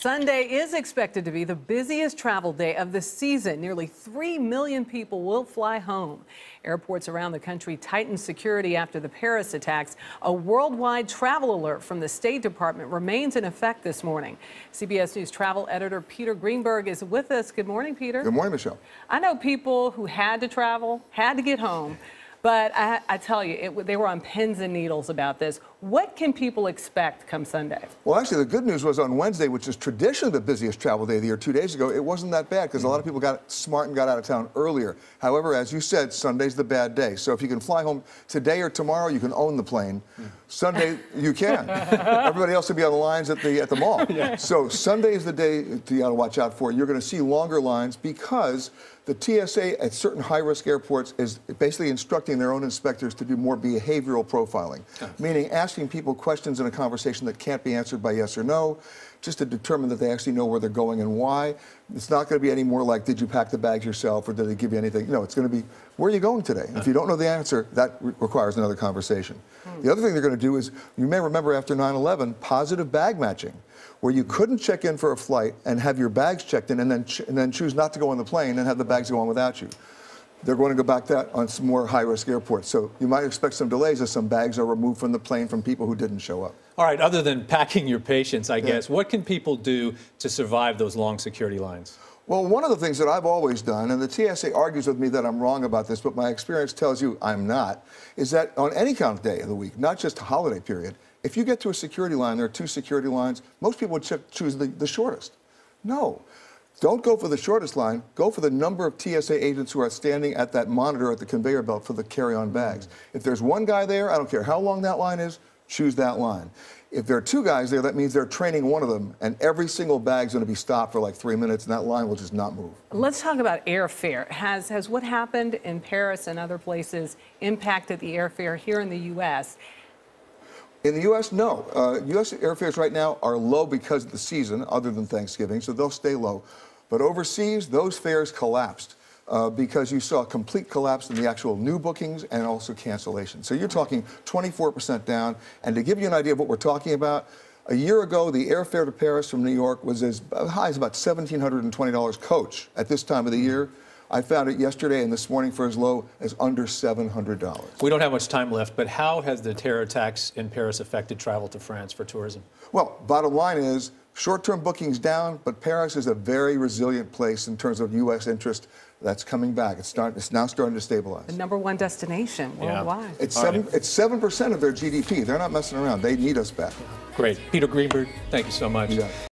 Sunday is expected to be the busiest travel day of the season. Nearly 3 million people will fly home. Airports around the country tightened security after the Paris attacks. A worldwide travel alert from the State Department remains in effect this morning. CBS News travel editor Peter Greenberg is with us. Good morning, Peter. Good morning, Michelle. I know people who had to travel, had to get home. But I tell you, they were on pins and needles about this. What can people expect come Sunday? Well, actually, the good news was on Wednesday, which is traditionally the busiest travel day of the year 2 days ago, it wasn't that bad because a lot of people got smart and got out of town earlier. However, as you said, Sunday's the bad day. So if you can fly home today or tomorrow, you can own the plane. Sunday, you can. Everybody else will be on the lines at the mall. Yeah. So Sunday is the day to watch out for. You're going to see longer lines because the TSA at certain high-risk airports is basically instructing their own inspectors to do more behavioral profiling, meaning asking people questions in a conversation that can't be answered by yes or no, just to determine that they actually know where they're going and why. It's not going to be any more like, did you pack the bags yourself or did they give you anything? No, it's going to be, where are you going today? If you don't know the answer, that requires another conversation. The other thing they're going to do is, you may remember after 9/11, positive bag matching, where you couldn't check in for a flight and have your bags checked in and then choose not to go on the plane and have the bags go on without you. They're going to go back to that on some more high-risk airports. So you might expect some delays as some bags are removed from the plane from people who didn't show up. All right, other than packing your patience, I guess, what can people do to survive those long security lines? Well, one of the things that I've always done, and the TSA argues with me that I'm wrong about this, but my experience tells you I'm not, is that on any kind of day of the week, not just a holiday period, if you get to a security line, there are two security lines, most people would choose the shortest. No. Don't go for the shortest line. Go for the number of TSA agents who are standing at that monitor at the conveyor belt for the carry-on bags. If there's one guy there, I don't care how long that line is, choose that line. If there are two guys there, that means they're training one of them, and every single bag's going to be stopped for like 3 minutes, and that line will just not move. Let's talk about airfare. Has what happened in Paris and other places impacted the airfare here in the U.S.? In the U.S., no. U.S. airfares right now are low because of the season, other than Thanksgiving, so they'll stay low. But overseas, those fares collapsed because you saw a complete collapse in the actual new bookings and also cancellations. So you're talking 24% down. And to give you an idea of what we're talking about, a year ago, the airfare to Paris from New York was as high as about $1,720 coach at this time of the year. I found it yesterday and this morning for as low as under $700. We don't have much time left, but how has the terror attacks in Paris affected travel to France for tourism? Well, bottom line is, short-term bookings down, but Paris is a very resilient place in terms of U.S. interest. That's coming back. It's now starting to stabilize. The #1 destination worldwide. It's 7% of their GDP. They're not messing around. They need us back. Great. Peter Greenberg, thank you so much.